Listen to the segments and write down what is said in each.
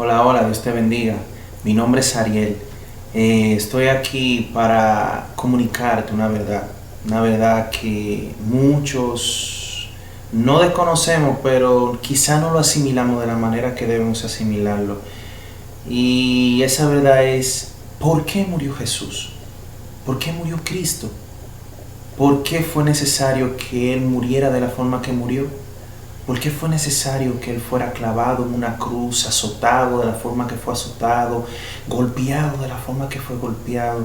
Hola, hola, Dios te bendiga. Mi nombre es Ariel. Estoy aquí para comunicarte una verdad que muchos no desconocemos, pero quizá no lo asimilamos de la manera que debemos asimilarlo. Y esa verdad es, ¿por qué murió Jesús? ¿Por qué murió Cristo? ¿Por qué fue necesario que Él muriera de la forma que murió? ¿Por qué fue necesario que Él fuera clavado en una cruz, azotado de la forma que fue azotado, golpeado de la forma que fue golpeado?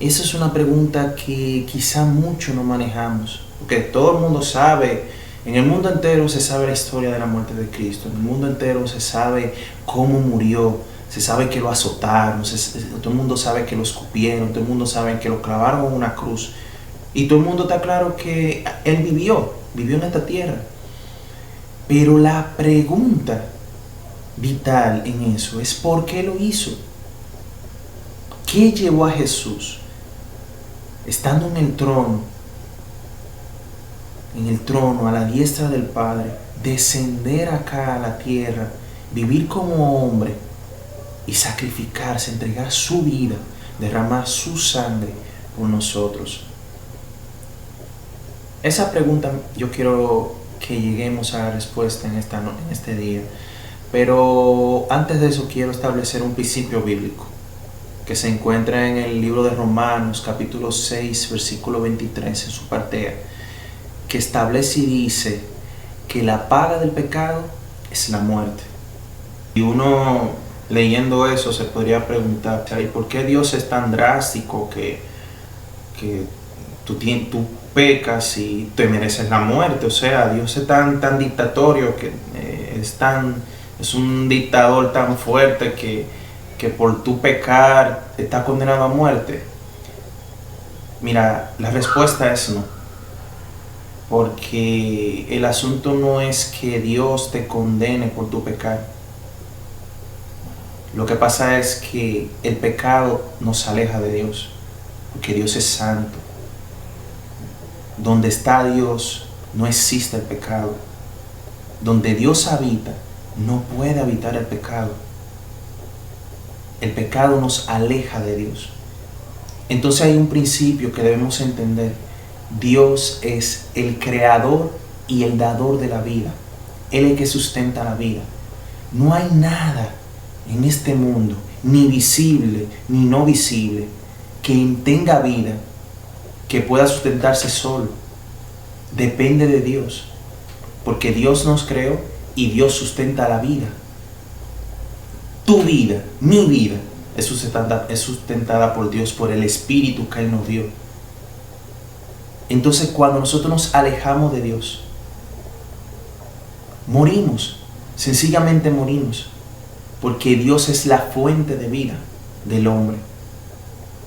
Esa es una pregunta que quizá mucho no manejamos, porque todo el mundo sabe, en el mundo entero se sabe la historia de la muerte de Cristo, en el mundo entero se sabe cómo murió, se sabe que lo azotaron, todo el mundo sabe que lo escupieron, todo el mundo sabe que lo clavaron en una cruz, y todo el mundo está claro que Él vivió en esta tierra. Pero la pregunta vital en eso es ¿por qué lo hizo? ¿Qué llevó a Jesús, estando en el trono a la diestra del Padre, descender acá a la tierra, vivir como hombre y sacrificarse, entregar su vida, derramar su sangre por nosotros? Esa pregunta yo quiero que lleguemos a la respuesta en este día. Pero antes de eso quiero establecer un principio bíblico que se encuentra en el libro de Romanos capítulo 6 versículo 23 en su parte A, que establece y dice que la paga del pecado es la muerte. Y uno leyendo eso se podría preguntar, ¿y por qué Dios es tan drástico que tú pecas y te mereces la muerte? O sea, Dios es tan dictatorio que es un dictador tan fuerte que por tu pecar está condenado a muerte. Mira, la respuesta es no. Porque el asunto no es que Dios te condene por tu pecar. Lo que pasa es que el pecado nos aleja de Dios. Porque Dios es santo. Donde está Dios no existe el pecado. Donde Dios habita no puede habitar el pecado. El pecado nos aleja de Dios. Entonces hay un principio que debemos entender. Dios es el creador y el dador de la vida. Él es el que sustenta la vida. No hay nada en este mundo, ni visible ni no visible, que tenga vida, que pueda sustentarse solo. Depende de Dios, porque Dios nos creó y Dios sustenta la vida. Tu vida, mi vida, es sustentada por Dios, por el Espíritu que Él nos dio. Entonces, cuando nosotros nos alejamos de Dios, morimos, sencillamente morimos, porque Dios es la fuente de vida del hombre.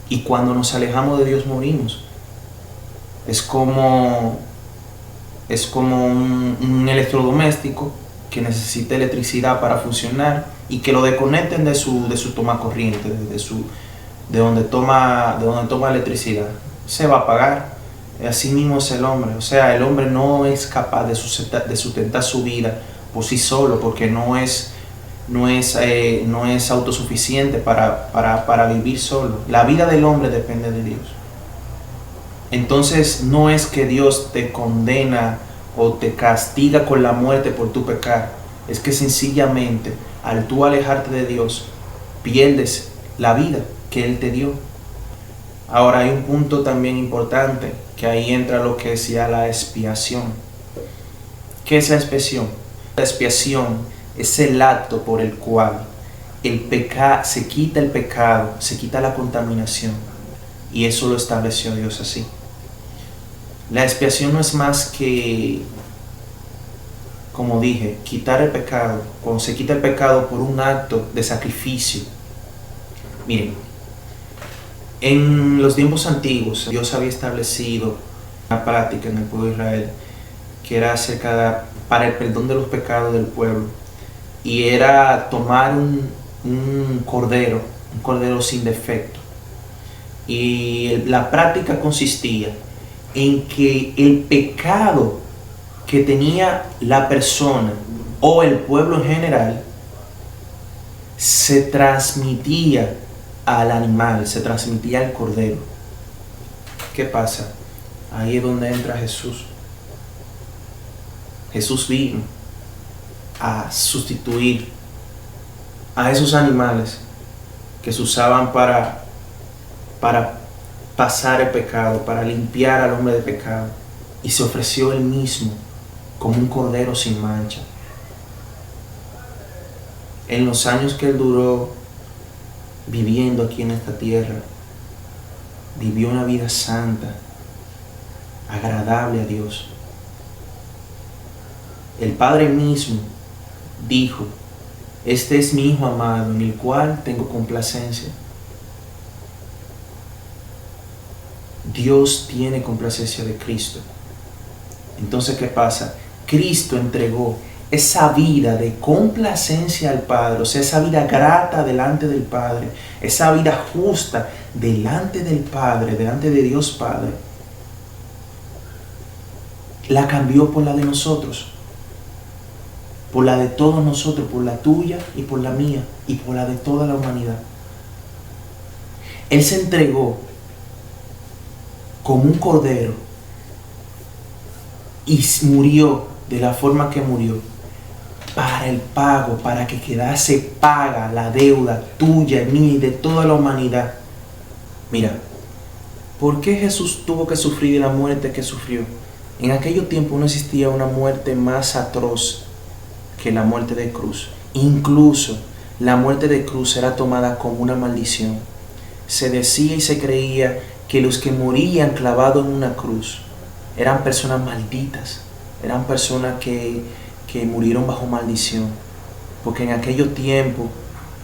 Y cuando nos alejamos de Dios, morimos. Es como un electrodoméstico que necesita electricidad para funcionar y que lo desconecten de su toma corriente, de donde toma electricidad. Se va a apagar. Así mismo es el hombre. O sea, el hombre no es capaz de sustentar su vida por sí solo, porque no es autosuficiente para vivir solo. La vida del hombre depende de Dios. Entonces no es que Dios te condena o te castiga con la muerte por tu pecar. Es que sencillamente al tú alejarte de Dios pierdes la vida que Él te dio. Ahora hay un punto también importante, que ahí entra lo que es ya la expiación. ¿Qué es la expiación? La expiación es el acto por el cual se quita el pecado, se quita la contaminación. Y eso lo estableció Dios así. La expiación no es más que, como dije, quitar el pecado. Cuando se quita el pecado por un acto de sacrificio. Miren, en los tiempos antiguos Dios había establecido una práctica en el pueblo de Israel que era para el perdón de los pecados del pueblo, y era tomar un cordero sin defecto, y la práctica consistía en que el pecado que tenía la persona o el pueblo en general se transmitía al animal, se transmitía al cordero. ¿Qué pasa? Ahí es donde entra Jesús. Jesús vino a sustituir a esos animales que se usaban para pasar el pecado, para limpiar al hombre de pecado, y se ofreció él mismo como un cordero sin mancha. En los años que él duró viviendo aquí en esta tierra, vivió una vida santa, agradable a Dios. El Padre mismo dijo: este es mi Hijo amado, en el cual tengo complacencia. Dios tiene complacencia de Cristo. Entonces, ¿qué pasa? Cristo entregó esa vida de complacencia al Padre, o sea, esa vida grata delante del Padre, esa vida justa delante del Padre, delante de Dios Padre, la cambió por la de nosotros, por la de todos nosotros, por la tuya y por la mía y por la de toda la humanidad. Él se entregó como un cordero y murió de la forma que murió para el pago, para que quedase paga la deuda tuya, mía y de toda la humanidad. Mira, ¿por qué Jesús tuvo que sufrir la muerte que sufrió? En aquellos tiempos no existía una muerte más atroz que la muerte de cruz. Incluso la muerte de cruz era tomada como una maldición. Se decía y se creía que los que morían clavados en una cruz eran personas malditas, eran personas que murieron bajo maldición, porque en aquellos tiempos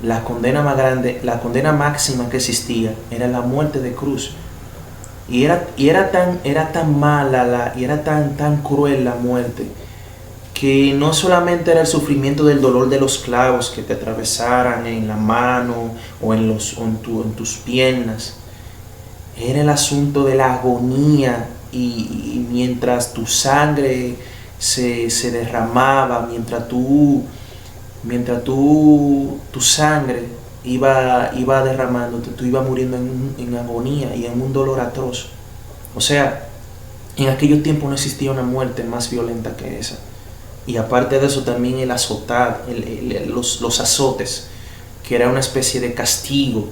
la condena más grande, la condena máxima que existía era la muerte de cruz. Y era tan mala y era tan cruel la muerte, que no solamente era el sufrimiento del dolor de los clavos que te atravesaran en la mano o en tus piernas, era el asunto de la agonía, y mientras tu sangre se derramaba, mientras tu sangre iba derramándote, tú ibas muriendo en agonía y en un dolor atroz. O sea, en aquellos tiempos no existía una muerte más violenta que esa. Y aparte de eso, también el azotar, los azotes, que era una especie de castigo,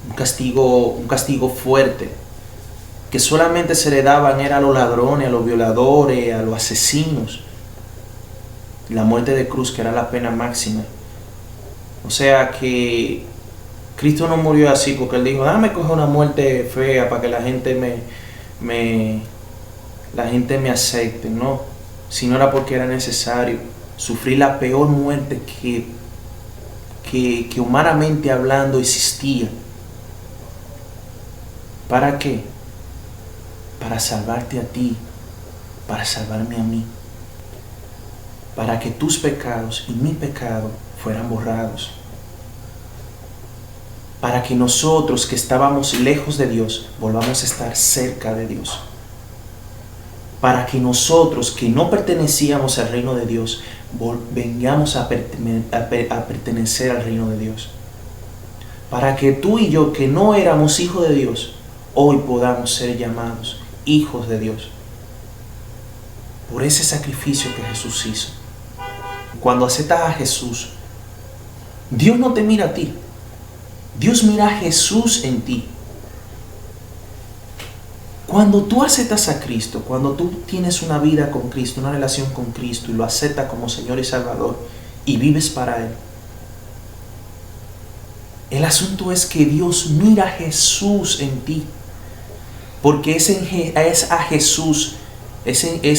un castigo fuerte, que solamente se le daban era a los ladrones, a los violadores, a los asesinos. La muerte de cruz, que era la pena máxima. O sea que Cristo no murió así porque él dijo: déjame coger una muerte fea para que la gente me acepte. No, sino era porque era necesario sufrir la peor muerte que humanamente hablando existía. ¿Para qué? Para salvarte a ti, para salvarme a mí, para que tus pecados y mi pecado fueran borrados, para que nosotros que estábamos lejos de Dios volvamos a estar cerca de Dios, para que nosotros que no pertenecíamos al reino de Dios vengamos a pertenecer al reino de Dios, para que tú y yo que no éramos hijos de Dios hoy podamos ser llamados hijos de Dios por ese sacrificio que Jesús hizo. Cuando aceptas a Jesús, Dios no te mira a ti, Dios mira a Jesús en ti. Cuando tú aceptas a Cristo, cuando tú tienes una vida con Cristo, una relación con Cristo y lo aceptas como Señor y Salvador y vives para Él, el asunto es que Dios mira a Jesús en ti, porque es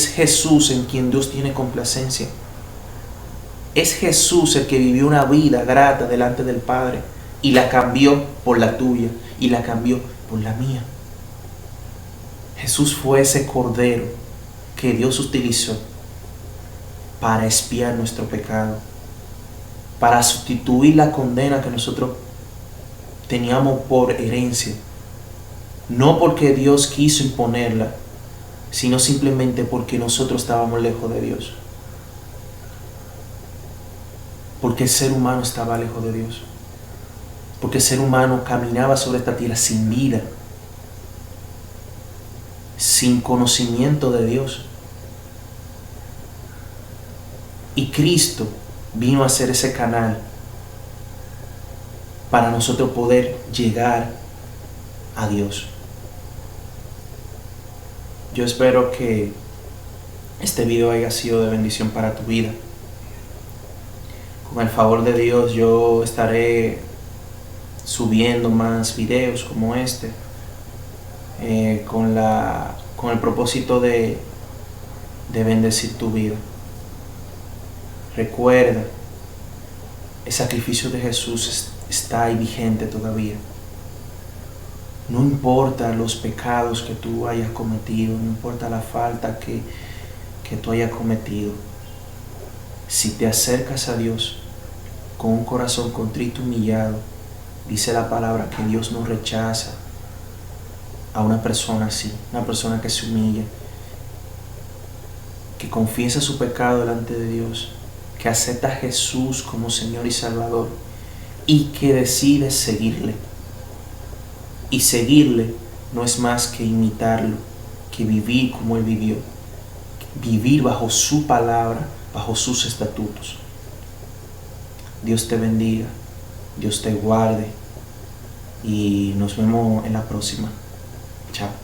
Jesús en quien Dios tiene complacencia. Es Jesús el que vivió una vida grata delante del Padre y la cambió por la tuya y la cambió por la mía. Jesús fue ese cordero que Dios utilizó para expiar nuestro pecado, para sustituir la condena que nosotros teníamos por herencia. No porque Dios quiso imponerla, sino simplemente porque nosotros estábamos lejos de Dios. Porque el ser humano estaba lejos de Dios. porque el ser humano caminaba sobre esta tierra sin vida, sin conocimiento de Dios. Y Cristo vino a ser ese canal para nosotros poder llegar a Dios. Yo espero que este video haya sido de bendición para tu vida. Con el favor de Dios yo estaré subiendo más videos como este, con el propósito de bendecir tu vida. Recuerda, el sacrificio de Jesús está ahí vigente todavía. No importa los pecados que tú hayas cometido, no importa la falta que tú hayas cometido. Si te acercas a Dios con un corazón contrito y humillado, dice la palabra que Dios no rechaza a una persona así, una persona que se humilla, que confiesa su pecado delante de Dios, que acepta a Jesús como Señor y Salvador y que decide seguirle. Y seguirle no es más que imitarlo, que vivir como Él vivió, vivir bajo su palabra, bajo sus estatutos. Dios te bendiga, Dios te guarde y nos vemos en la próxima. Chao.